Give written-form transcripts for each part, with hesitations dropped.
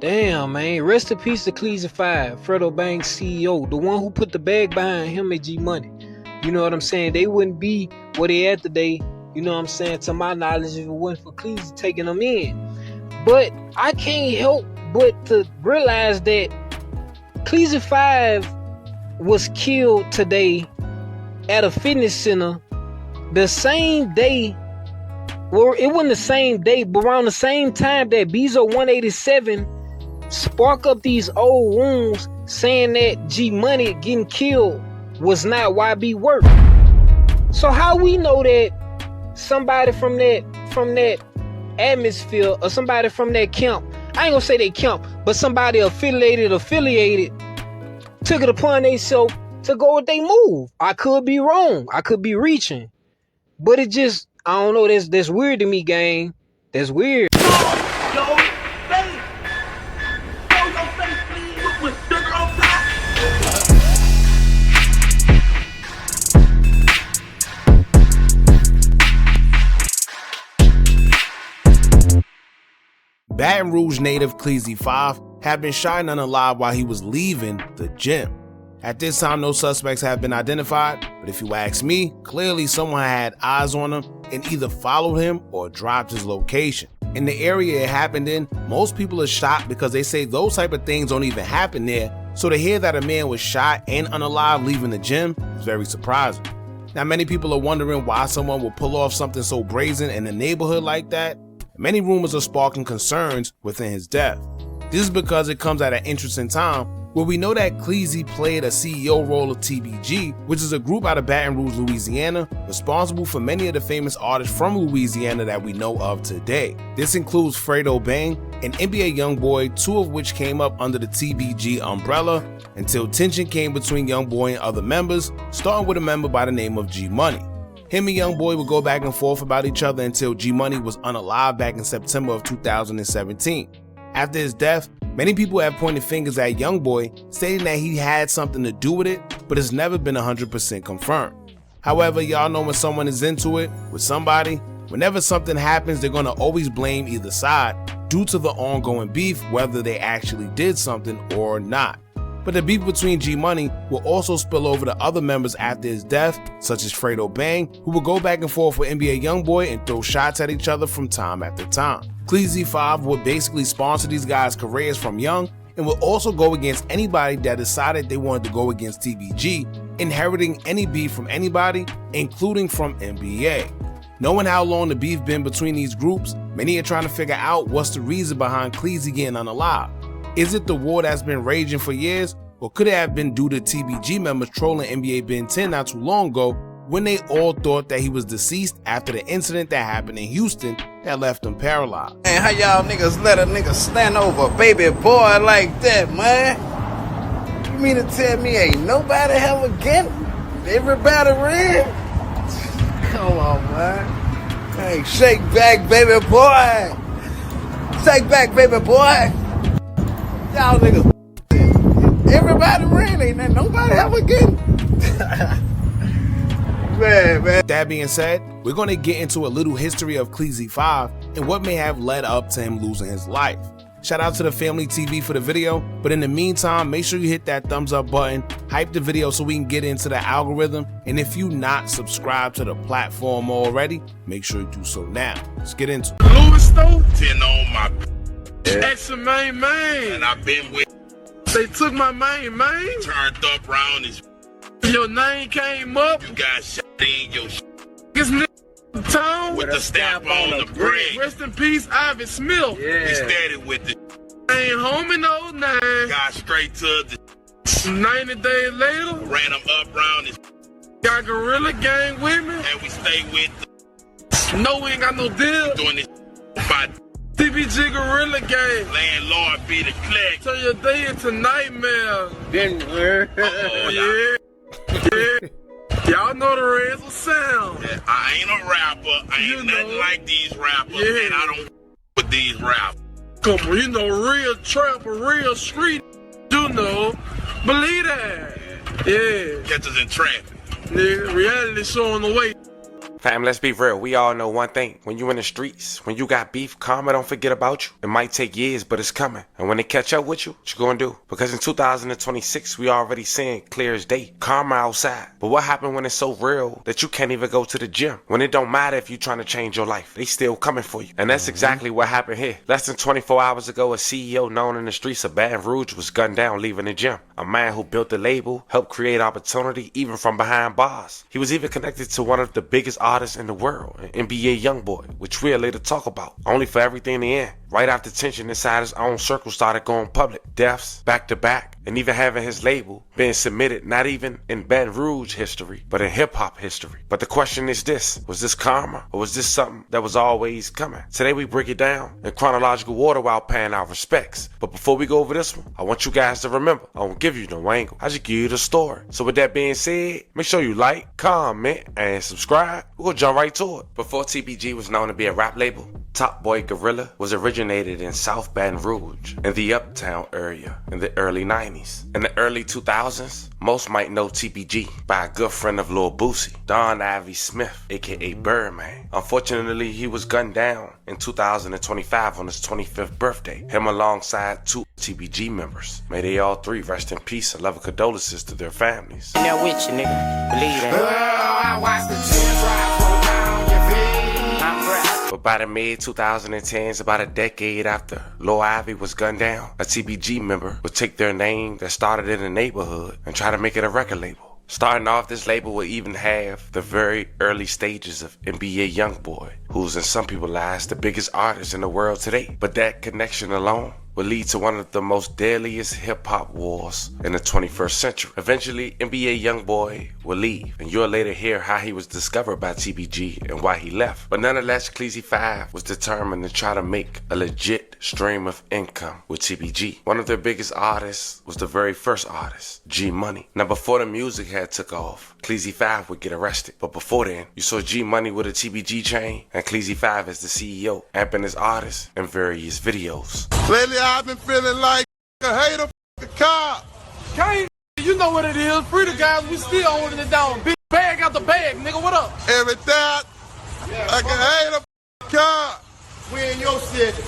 Damn, man. Rest in peace to Cleezy5, Fredo Bang's CEO, the one who put the bag behind him and G Money. You know what I'm saying? They wouldn't be where they at today, you know what I'm saying, to my knowledge, if it wasn't for Cleezy taking them in. But I can't help but to realize that Cleezy5 was killed today at a fitness center the same day. Well, it wasn't the same day, but around the same time that Bezo 187 spark up these old wounds, saying that G Money getting killed was not YB work. So how we know that somebody from that atmosphere, or somebody from that camp, I ain't gonna say they camp, but somebody affiliated took it upon themselves to go with they move? I could be wrong, I could be reaching, but it just, I don't know, that's weird to me, gang. That's weird. Baton Rouge native Cleezy5 had been shot and unalive while he was leaving the gym. At this time, no suspects have been identified, but if you ask me, clearly someone had eyes on him and either followed him or dropped his location. In the area it happened in, most people are shocked because they say those type of things don't even happen there, so to hear that a man was shot and unalive leaving the gym is very surprising. Now, many people are wondering why someone would pull off something so brazen in a neighborhood like that. Many rumors are sparking concerns within his death. This is because it comes at an interesting time where we know that Cleezy played a CEO role of TBG, which is a group out of Baton Rouge, Louisiana, responsible for many of the famous artists from Louisiana that we know of today. This includes Fredo Bang and NBA YoungBoy, two of which came up under the TBG umbrella until tension came between YoungBoy and other members, starting with a member by the name of G Money. Him and YoungBoy would go back and forth about each other until G Money was unalive back in September of 2017. After his death, many people have pointed fingers at YoungBoy, stating that he had something to do with it, but it's never been 100% confirmed. However, y'all know when someone is into it with somebody, whenever something happens, they're gonna always blame either side due to the ongoing beef, whether they actually did something or not. But the beef between G Money will also spill over to other members after his death, such as Fredo Bang, who will go back and forth with NBA YoungBoy and throw shots at each other from time after time. Cleezy5 would basically sponsor these guys' careers from young and will also go against anybody that decided they wanted to go against TBG, inheriting any beef from anybody, including from NBA. Knowing how long the beef been between these groups, many are trying to figure out what's the reason behind Cleezy getting unalive. Is it the war that's been raging for years, or could it have been due to TBG members trolling NBA Ben 10 not too long ago when they all thought that he was deceased after the incident that happened in Houston that left him paralyzed? Man, how y'all niggas let a nigga stand over a baby boy like that, man? You mean to tell me ain't nobody ever get everybody ran? Come on, man. Hey, shake back, baby boy. Shake back, baby boy. Y'all niggas, everybody ran, ain't nobody ever getting. Man. That being said, we're going to get into a little history of Cleezy5 and what may have led up to him losing his life. Shout out to the Family TV for the video, but in the meantime, make sure you hit that thumbs up button, hype the video so we can get into the algorithm, and if you not subscribed to the platform already, make sure you do so now. Let's get into it. Louis though, 10 on my extra main, and I've been with. They took my main, turned up round his. Your name came up. You got shot in your this nigga town with the stamp on the brick. Rest in peace, Ivan Smith. Yeah. He started with the. Ain't home in 09. Got straight to the. 90 days later, ran him up round his. Got Gorilla Gang with me, and we stay with the. No, we ain't got no deal. Doing this by TBG Gorilla Gang. Landlord be the click. Turn your day into nightmare. Didn't yeah. Y'all know the Reds will sound. Yeah, I ain't a rapper. I ain't nothing like these rappers. Yeah. And I don't with these rappers. Come on, you know, real trap, real street. You know. Believe that. Yeah. Catch us in traffic. Nigga, reality showing the way. Fam, let's be real. We all know one thing. When you in the streets, when you got beef, karma don't forget about you. It might take years, but it's coming. And when they catch up with you, what you gonna do? Because in 2026, we already seeing clear as day. Karma outside. But what happened when it's so real that you can't even go to the gym? When it don't matter if you're trying to change your life, they still coming for you. And that's exactly what happened here. Less than 24 hours ago, a CEO known in the streets of Baton Rouge was gunned down leaving the gym. A man who built the label, helped create opportunity even from behind bars. He was even connected to one of the biggest artists in the world, an NBA YoungBoy, which we'll later talk about. Only for everything to end. Right after tension inside his own circle started going public. Deaths, back to back, and even having his label being submitted not even in Baton Rouge history, but in hip-hop history. But the question is this, was this karma, or was this something that was always coming? Today we break it down in chronological order while paying our respects. But before we go over this one, I want you guys to remember, I won't give you no angle, I just give you the story. So with that being said, make sure you like, comment, and subscribe. We're gonna jump right to it. Before TBG was known to be a rap label, Top Boy Gorilla was originated in South Baton Rouge in the Uptown area in the early 90s. In the early 2000s, most might know TBG by a good friend of Lil Boosie, Don Ivy Smith, aka Birdman. Unfortunately, he was gunned down in 2025 on his 25th birthday, him alongside two TBG members. May they all three rest in peace and love and condolences to their families. In there with you, nigga. Believe that. I watched the teardrops roll down your face. I'm proud. But by the mid-2010s, about a decade after Lil Ivy was gunned down, a TBG member would take their name that started in the neighborhood and try to make it a record label. Starting off, this label would even have the very early stages of NBA YoungBoy, who's in some people's eyes the biggest artist in the world today. But that connection alone would lead to one of the most deadliest hip-hop wars in the 21st century. Eventually, NBA YoungBoy will leave, and you'll later hear how he was discovered by TBG and why he left. But nonetheless, Cleezy5 was determined to try to make a legit stream of income with TBG. One of their biggest artists was the very first artist, G Money. Now, before the music had took off, Cleezy5 would get arrested. But before then, you saw G Money with a TBG chain, and Cleezy5 as the CEO, amping his artists in various videos. Lately I've been feeling like a hater, a cop. Kane, you know what it is. Fredo guys, we still holding it down. Big bag out the bag, nigga. What up? Every that, like a hater, cop. We in your city.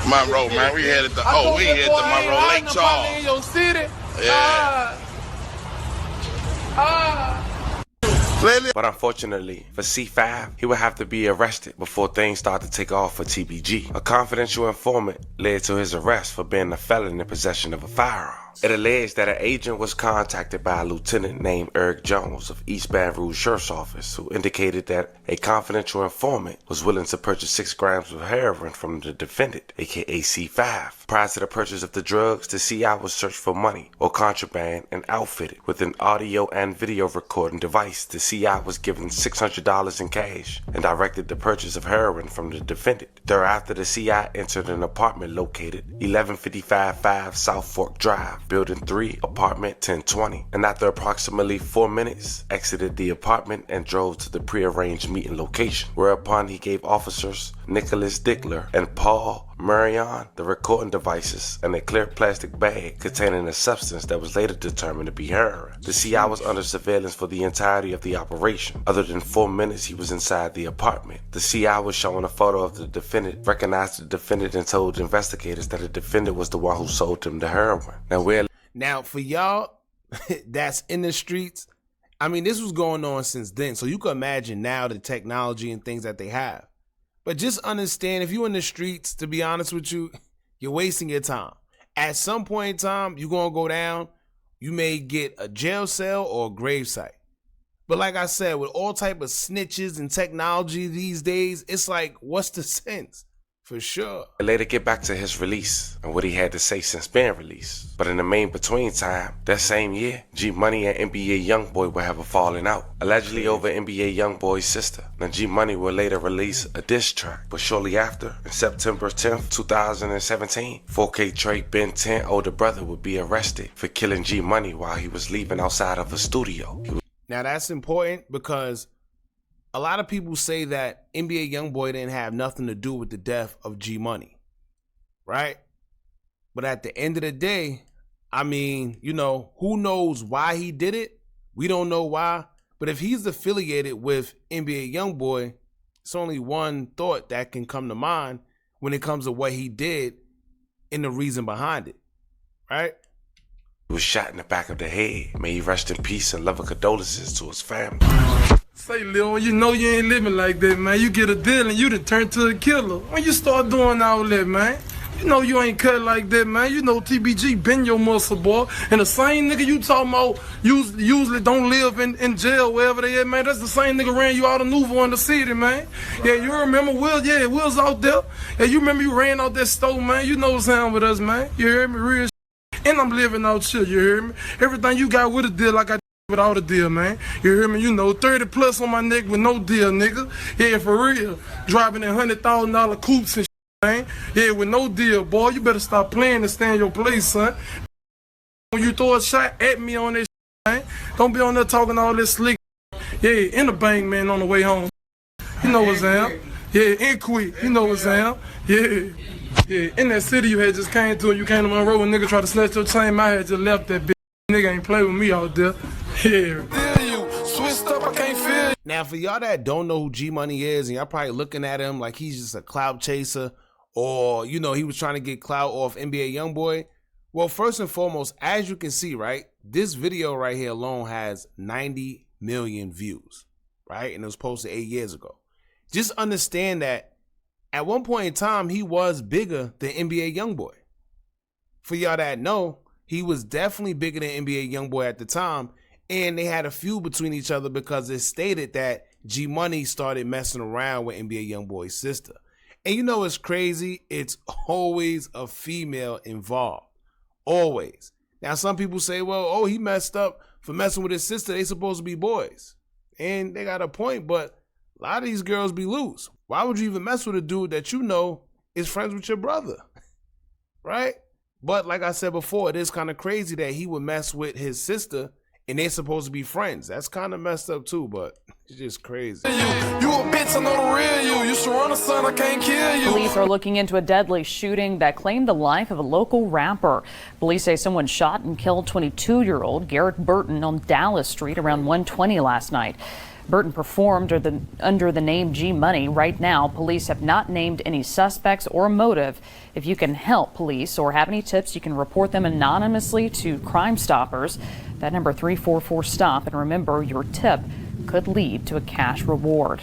Monroe, man, we headed to, we headed to Monroe Lake Charles. In your city. Yeah. Lately. But unfortunately for C5, he would have to be arrested before things started to take off for TBG. A confidential informant led to his arrest for being a felon in possession of a firearm. It alleged that an agent was contacted by a lieutenant named Eric Jones of East Baton Rouge Sheriff's Office, who indicated that a confidential informant was willing to purchase 6 grams of heroin from the defendant, aka C5. Prior to the purchase of the drugs, the CI was searched for money or contraband and outfitted with an audio and video recording device. The CI was given $600 in cash and directed the purchase of heroin from the defendant. Thereafter, the CI entered an apartment located 11555 South Fork Drive, Building 3, Apartment 1020, and after approximately 4 minutes, exited the apartment and drove to the prearranged meeting location, whereupon he gave officers Nicholas Dickler and Paul Marion the recording devices and a clear plastic bag containing a substance that was later determined to be heroin. The CI was under surveillance for the entirety of the operation. Other than 4 minutes he was inside the apartment. The CI was showing a photo of the defendant, recognized the defendant, and told investigators that the defendant was the one who sold him the heroin. Now, for y'all that's in the streets, I mean, this was going on since then. So you can imagine now the technology and things that they have. But just understand, if you're in the streets, to be honest with you, you're wasting your time. At some point in time, you're going to go down. You may get a jail cell or a gravesite. But like I said, with all type of snitches and technology these days, it's like, what's the sense? For sure. Later get back to his release and what he had to say since being released. But in the main between time, that same year, G Money and NBA YoungBoy will have a falling out, allegedly over NBA YoungBoy's sister. Now G Money will later release a diss track, but shortly after, in September 10th, 2017, 4K Trey Ben 10 older brother would be arrested for killing G Money while he was leaving outside of a studio. Now that's important because a lot of people say that NBA YoungBoy didn't have nothing to do with the death of G Money, right? But at the end of the day, I mean, you know, who knows why he did it? We don't know why, But if he's affiliated with NBA YoungBoy, it's only one thought that can come to mind when it comes to what he did and the reason behind it, right? He was shot in the back of the head. May he rest in peace and love and condolences to his family. Say, Lil, you know you ain't living like that, man. You get a deal and you done turn to a killer. When you start doing all that, man, you know you ain't cut like that, man. You know TBG been your muscle, boy. And the same nigga you talking about usually don't live in jail, wherever they at, man. That's the same nigga ran you out of Nouveau in the city, man. Yeah, you remember Will? Yeah, Will's out there. Yeah, you remember you ran out that store, man. You know what's happening with us, man. You hear me? Real shit. And I'm living out shit, you hear me? Everything you got with a deal, like I without a deal, man. You hear me? You know, 30 plus on my neck with no deal, nigga. Yeah, for real. Driving in $100,000 coupes and shit, man. Yeah, with no deal, boy. You better stop playing and stay in your place, son. When you throw a shot at me on this shit, man, don't be on there talking all this slick. Yeah, in the bank, man, on the way home. You know what's up. Yeah, in quick. You know what's up. Yeah. Yeah, in that city you had just came to and you came to Monroe and nigga tried to snatch your chain, I had just left that bitch. Nigga ain't play with me out there. Yeah. Now, for y'all that don't know who G Money is, and y'all probably looking at him like he's just a clout chaser, or, you know, he was trying to get clout off NBA YoungBoy. Well, first and foremost, as you can see, right, this video right here alone has 90 million views, right? And it was posted 8 years ago. Just understand that at one point in time, he was bigger than NBA YoungBoy. For y'all that know, he was definitely bigger than NBA YoungBoy at the time, and they had a feud between each other because it stated that G Money started messing around with NBA YoungBoy's sister. And you know what's crazy? It's always a female involved. Always. Now, some people say, well, oh, he messed up for messing with his sister. They supposed to be boys. And they got a point, but a lot of these girls be loose. Why would you even mess with a dude that you know is friends with your brother? Right? But like I said before, it is kind of crazy that he would mess with his sister and they're supposed to be friends. That's kind of messed up too, but it's just crazy. You a bitch, I know the real you. You should run a son, I can't kill you. Police are looking into a deadly shooting that claimed the life of a local rapper. Police say someone shot and killed 22-year-old Garrett Burton on Dallas Street around 1:20 last night. Burton performed under the name G Money. Right now, police have not named any suspects or motive. If you can help police or have any tips, you can report them anonymously to Crime Stoppers. That number 344-STOP. And remember, your tip could lead to a cash reward.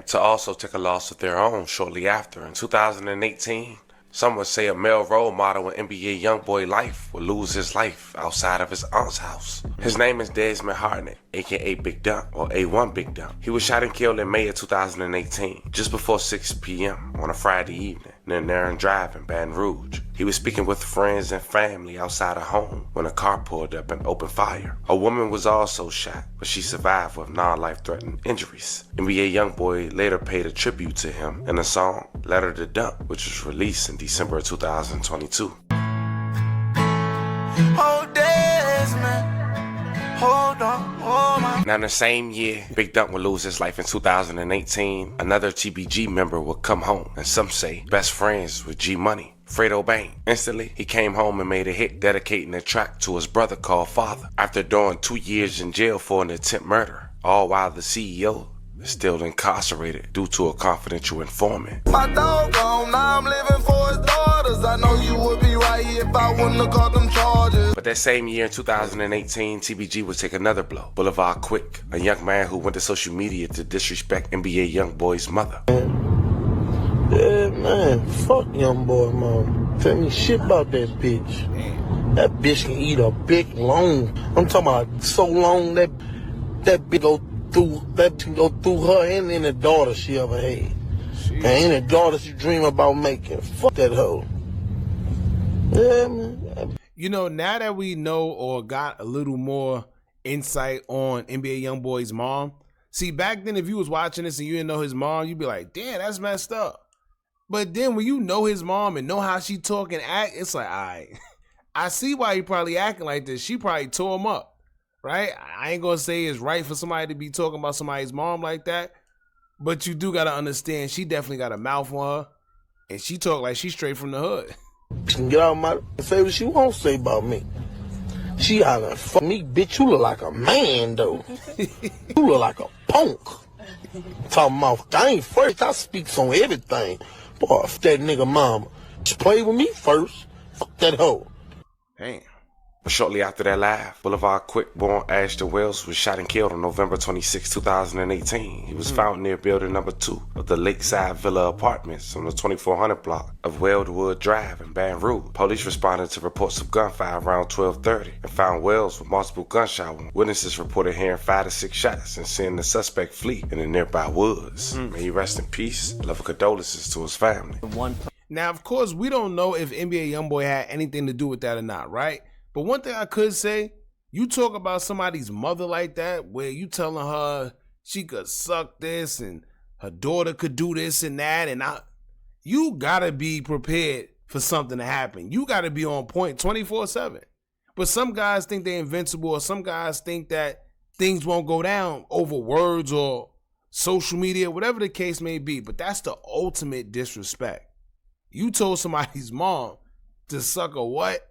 To also take a loss of their own shortly after. In 2018, some would say a male role model in NBA YoungBoy life would lose his life outside of his aunt's house. His name is Desmond Hartnett, aka Big Dump, or A1 Big Dump. He was shot and killed in May of 2018, just before 6 p.m. on a Friday evening near Narren Drive in Baton Rouge. He was speaking with friends and family outside a home when a car pulled up and opened fire. A woman was also shot, but she survived with non-life-threatening injuries. NBA YoungBoy later paid a tribute to him in a song, Letter to Dump, which was released in December of 2022. Oh, Desmond. Hold on, oh my. Now in the same year, Big Dump would lose his life in 2018. Another TBG member would come home, and some say best friends with G Money, Fredo Bang. Instantly, he came home and made a hit dedicating the track to his brother called Father. After doing 2 years in jail for an attempt murder, all while the CEO is still incarcerated due to a confidential informant. My dog gone, now I'm living for his daughters. I know you would be right if I wouldn't have caught them charges. But that same year in 2018, TBG would take another blow. Boulevard Quick, a young man who went to social media to disrespect NBA YoungBoy's mother. Yeah, man, fuck YoungBoy, mom. Tell me shit about that bitch. That bitch can eat a big long. I'm talking about so long that bitch can go through her and any daughter she ever had. And any daughter she dream about making. Fuck that hoe. Yeah, man. You know, now that we know or got a little more insight on NBA YoungBoy's mom, see, back then if you was watching this and you didn't know his mom, you'd be like, damn, that's messed up. But then when you know his mom and know how she talk and act, it's like, all right, I see why he probably acting like this. She probably tore him up, right? I ain't gonna say it's right for somebody to be talking about somebody's mom like that, but you do gotta understand she definitely got a mouth on her, and she talk like she straight from the hood. She can get out of my say what she won't say about me. She hollering, fuck me, bitch, you look like a man, though. You look like a punk. Talking about, I ain't first, I speaks on everything. Boy, f that nigga mama. Just play with me first. Fuck that hoe. Damn. But shortly after that live, Boulevard quick-born Ashton Wells was shot and killed on November 26, 2018. He was found near building number 2 of the Lakeside Villa Apartments on the 2400 block of Weldwood Drive in Baton Rouge. Police responded to reports of gunfire around 12:30 and found Wells with multiple gunshot wounds. Witnesses reported hearing 5 to 6 shots and seeing the suspect flee in the nearby woods. May he rest in peace. Love and condolences to his family. Now, of course, we don't know if NBA YoungBoy had anything to do with that or not, right? But one thing I could say, you talk about somebody's mother like that, where you telling her she could suck this and her daughter could do this and that, and you gotta be prepared for something to happen. You gotta be on point 24/7. But some guys think they're invincible, or some guys think that things won't go down over words or social media, whatever the case may be. But that's the ultimate disrespect. You told somebody's mom to suck a what?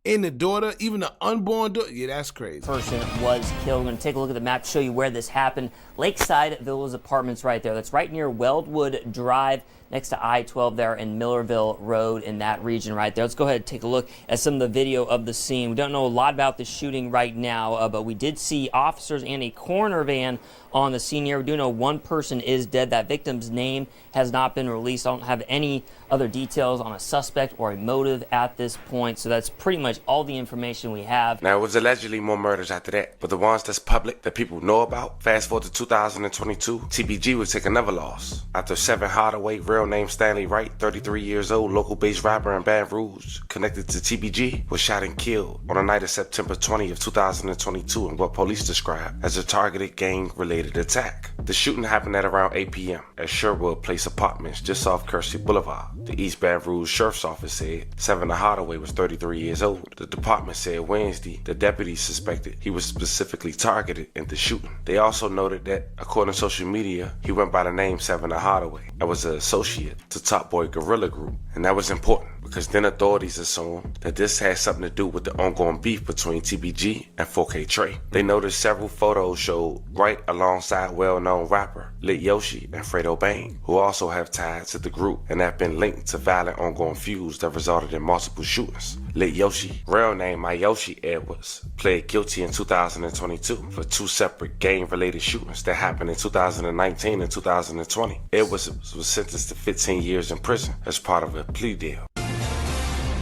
In the daughter, even the unborn daughter. Yeah, that's crazy. Person was killed. I'm going to take a look at the map to show you where this happened. Lakeside Villas Apartments right there. That's right near Weldwood Drive, next to I-12 there in Millerville Road in that region right there. Let's go ahead and take a look at some of the video of the scene. We don't know a lot about the shooting right now, but we did see officers and a coroner van on the scene here. We do know one person is dead. That victim's name has not been released. I don't have any other details on a suspect or a motive at this point, so that's pretty much all the information we have. Now, it was allegedly more murders after that, but the ones that's public, that people know about, fast forward to 2022, TBG would take another loss. After Seven Hardaway, real name Stanley Wright, 33 years old, local based rapper in Baton Rouge, connected to TBG, was shot and killed on the night of September 20 of 2022 in what police described as a targeted gang-related attack. The shooting happened at around 8 p.m. at Sherwood Place Apartments, just off Kersey Boulevard. The East Baton Rouge Sheriff's Office said Seven Hardaway was 33 years old. The department said Wednesday the deputies suspected he was specifically targeted in the shooting. They also noted that, according to social media, he went by the name Seven Hardaway and was an associate to Top Boy Gorilla Group. And that was important because then authorities assumed that this had something to do with the ongoing beef between TBG and 4K Trey. They noticed several photos showed Wright alongside well-known rapper lled and Fredo Bang, who also have ties to the group and have been linked to violent ongoing feuds that resulted in multiple shootings. lled, real name Mayoshi Edwards, pled guilty in 2022 for 2 separate gang-related shootings that happened in 2019 and 2020. Edwards was sentenced to 15 years in prison as part of a plea deal.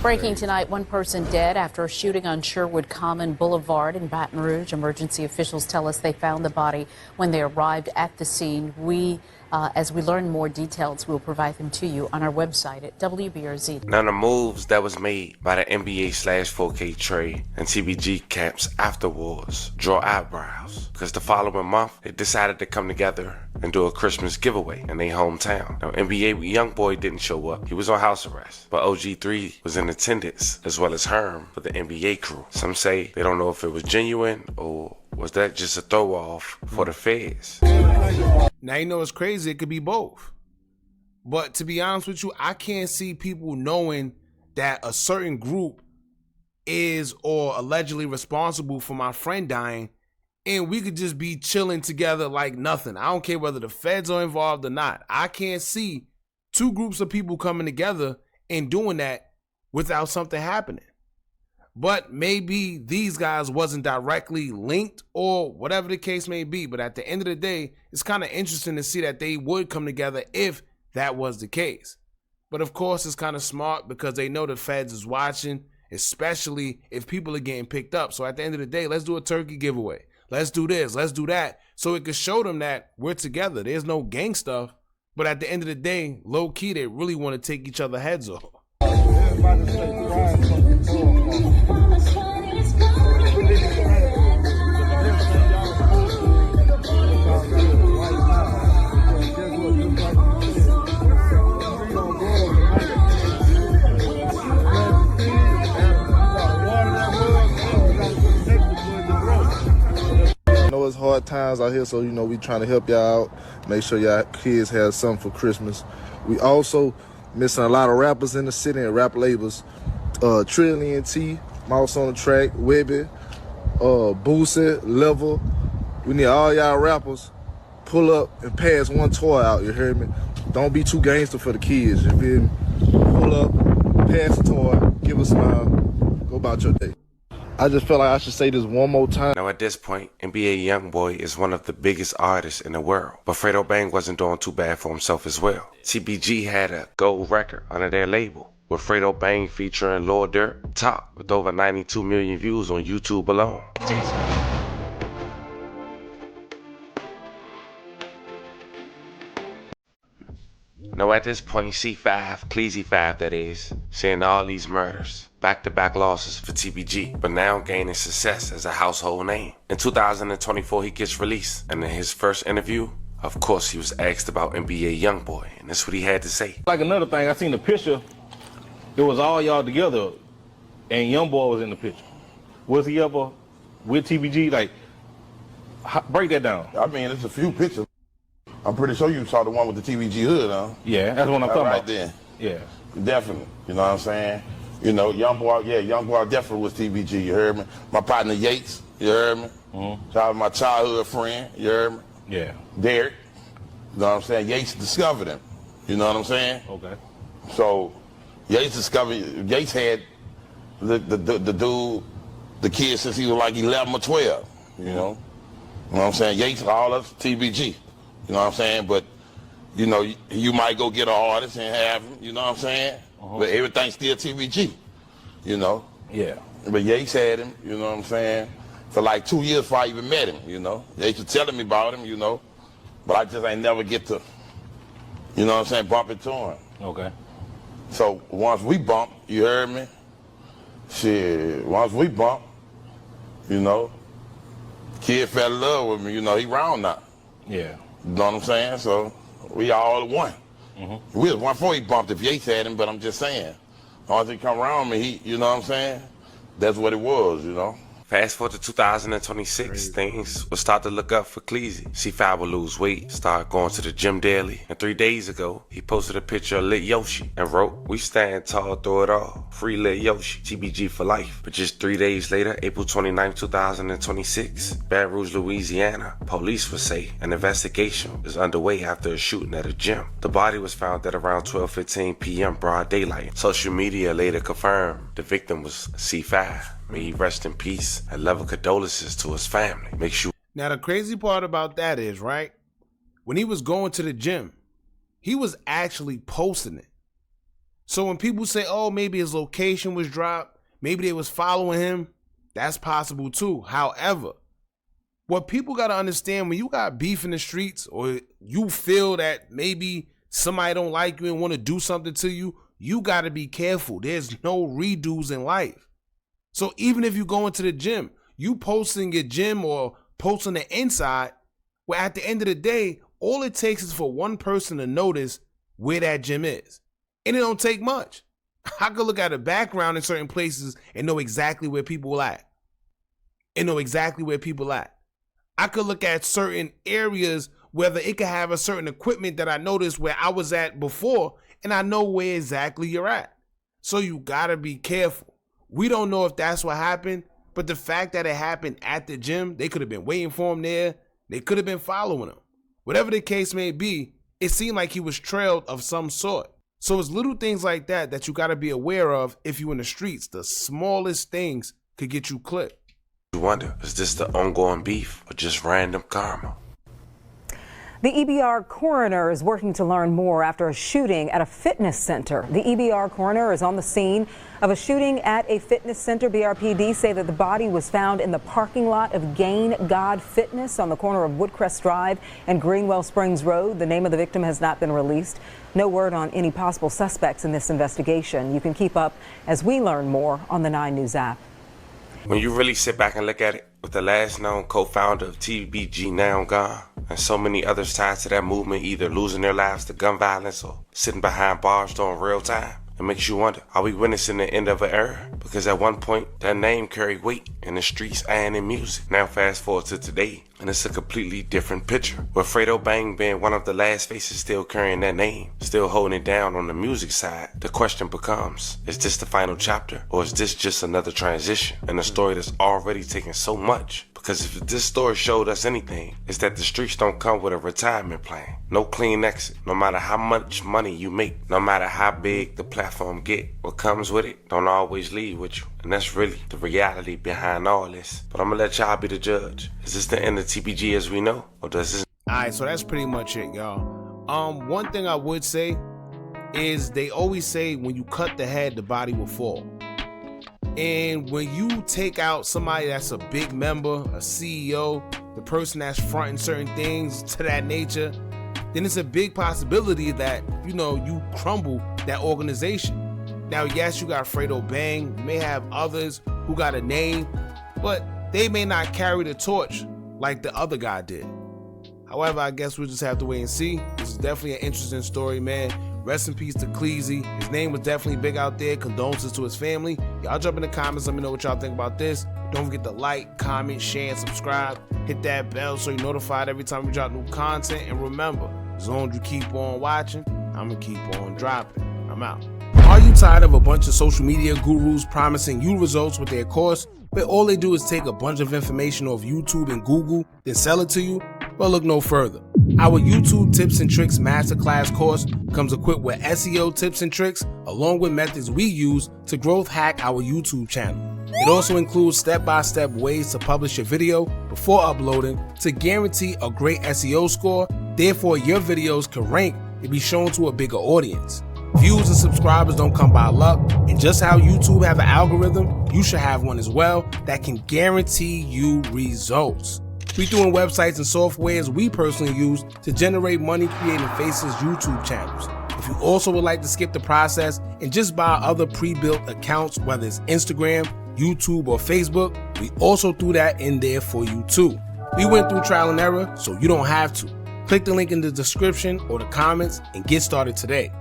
Breaking tonight, one person dead after a shooting on Sherwood Common Boulevard in Baton Rouge. Emergency officials tell us they found the body when they arrived at the scene. As we learn more details, we'll provide them to you on our website at WBRZ. Now, the moves that was made by the NBA/4K Trey and TBG camps afterwards draw eyebrows, because the following month they decided to come together and do a Christmas giveaway in their hometown. Now, NBA YoungBoy didn't show up. He was on house arrest, but OG3 was in attendance as well as Herm for the NBA crew. Some say they don't know if it was genuine or was that just a throw off for the feds. Now, you know it's crazy. It could be both. But to be honest with you, I can't see people knowing that a certain group is or allegedly responsible for my friend dying, and we could just be chilling together like nothing. I don't care whether the feds are involved or not. I can't see 2 groups of people coming together and doing that without something happening. But maybe these guys wasn't directly linked or whatever the case may be. But at the end of the day, it's kind of interesting to see that they would come together if that was the case. But of course, it's kind of smart because they know the feds is watching, especially if people are getting picked up. So at the end of the day, let's do a turkey giveaway. Let's do this. Let's do that. So it could show them that we're together. There's no gang stuff. But at the end of the day, low key, they really want to take each other's heads off. It's hard times out here, so we trying to help y'all out, make sure y'all kids have something for Christmas. We also missing a lot of rappers in the city and rap labels. Trillion T, Mouse on the Track, Webby, Boosie, Level. We need all y'all rappers pull up and pass one toy out, you heard me? Don't be too gangster for the kids, you feel me? Pull up, pass a toy, give a smile, go about your day. I just felt like I should say this one more time. Now at this point, NBA Youngboy is one of the biggest artists in the world, but Fredo Bang wasn't doing too bad for himself as well. TBG had a gold record under their label, with Fredo Bang featuring lled top with over 92 million views on YouTube alone. Now at this point, C5, Cleezy5 that is, seeing all these murders, back-to-back losses for TBG, but now gaining success as a household name. In 2024, he gets released, and in his first interview, of course, he was asked about NBA Youngboy, and that's what he had to say. Like another thing, I seen the picture, it was all y'all together, and Youngboy was in the picture. Was he ever with TBG? Like, break that down. I mean, it's a few pictures. I'm pretty sure you saw the one with the TBG hood, huh? Yeah, that's what I'm talking right about. Then. Yeah. Definitely. You know what I'm saying? You know, Youngboy definitely was TBG, you heard me? My partner Yates, you heard me? Shout out to my childhood friend, you heard me? Yeah. Derek, you know what I'm saying? Yates discovered him, you know what I'm saying? Okay. So, Yates had the dude, the kid since he was like 11 or 12, you know? You know what I'm saying? Yates, all us TBG. You know what I'm saying? But, you know, you might go get an artist and have him, you know what I'm saying? But everything's still TBG, you know? Yeah. But Yates had him, you know what I'm saying? For like 2 years before I even met him, you know? Yates was telling me about him, you know? But I just ain't never get to, you know what I'm saying, bump into him. Okay. So once we bumped, you heard me? Shit, once we bumped, you know, kid fell in love with me, you know, he round now. Yeah. You know what I'm saying? So we all one. We was one before he bumped if Yates had him, but I'm just saying. Once he come around me, you know what I'm saying? That's what it was, you know? Fast forward to 2026, things will start to look up for Cleezy. C5 will lose weight, start going to the gym daily. And 3 days ago, he posted a picture of lled Yoshi and wrote, "We stand tall through it all. Free lled Yoshi, TBG for life." But just 3 days later, April 29, 2026, Baton Rouge, Louisiana, police would say an investigation is underway after a shooting at a gym. The body was found at around 12:15 p.m. broad daylight. Social media later confirmed the victim was C5. May he rest in peace and level condolences to his family. Make sure. Now, the crazy part about that is, right, when he was going to the gym, he was actually posting it. So when people say, oh, maybe his location was dropped, maybe they was following him, that's possible too. However, what people got to understand, when you got beef in the streets or you feel that maybe somebody don't like you and want to do something to you, you got to be careful. There's no redos in life. So even if you go into the gym, you posting your gym or posting the inside, well, at the end of the day, all it takes is for one person to notice where that gym is. And it don't take much. I could look at a background in certain places and know exactly where people at. I could look at certain areas, whether it could have a certain equipment that I noticed where I was at before, and I know where exactly you're at. So you gotta be careful. We don't know if that's what happened, but the fact that it happened at the gym, they could have been waiting for him there. They could have been following him. Whatever the case may be, it seemed like he was trailed of some sort. So it's little things like that that you got to be aware of if you're in the streets. The smallest things could get you clipped. You wonder, is this the ongoing beef or just random karma? The EBR coroner is working to learn more after a shooting at a fitness center. The EBR coroner is on the scene of a shooting at a fitness center. BRPD say that the body was found in the parking lot of Gain God Fitness on the corner of Woodcrest Drive and Greenwell Springs Road. The name of the victim has not been released. No word on any possible suspects in this investigation. You can keep up as we learn more on the 9 News app. When you really sit back and look at it, with the last known co-founder of TBG now gone, and so many others tied to that movement either losing their lives to gun violence or sitting behind bars during real time, It makes you wonder, are we witnessing the end of an era? Because at one point, that name carried weight in the streets and in music. Now fast forward to today, and it's a completely different picture. With Fredo Bang being one of the last faces still carrying that name, still holding it down on the music side, the question becomes, is this the final chapter, or is this just another transition in a story that's already taken so much? Because if this story showed us anything, it's that the streets don't come with a retirement plan. No clean exit. No matter how much money you make, no matter how big the platform get, what comes with it don't always leave with you. And that's really the reality behind all this. But I'm gonna let y'all be the judge. Is this the end of TBG as we know? Or does this... Alright, so that's pretty much it, y'all. One thing I would say is they always say when you cut the head, the body will fall. And when you take out somebody that's a big member, a CEO, the person that's fronting certain things to that nature, then it's a big possibility that, you know, you crumble that organization. Now, yes, you got Fredo Bang, you may have others who got a name, but they may not carry the torch like the other guy did. However, I guess we'll just have to wait and see. This is definitely an interesting story, man. Rest in peace to Cleezy. His name was definitely big out there. Condolences to his family. Y'all jump in the comments. Let me know what y'all think about this. Don't forget to like, comment, share, and subscribe. Hit that bell so you're notified every time we drop new content. And remember, as long as you keep on watching, I'm going to keep on dropping. I'm out. Are you tired of a bunch of social media gurus promising you results with their course, where all they do is take a bunch of information off YouTube and Google, then sell it to you? Well, look no further. Our YouTube Tips and Tricks Masterclass course comes equipped with SEO tips and tricks, along with methods we use to growth hack our YouTube channel. It also includes step-by-step ways to publish your video before uploading to guarantee a great SEO score, therefore your videos can rank and be shown to a bigger audience. Views and subscribers don't come by luck, and just how YouTube have an algorithm, you should have one as well that can guarantee you results. We doing websites and softwares we personally use to generate money creating Faces YouTube channels. If you also would like to skip the process and just buy other pre-built accounts, whether it's Instagram, YouTube, or Facebook, we also threw that in there for you too. We went through trial and error, so you don't have to. Click the link in the description or the comments and get started today.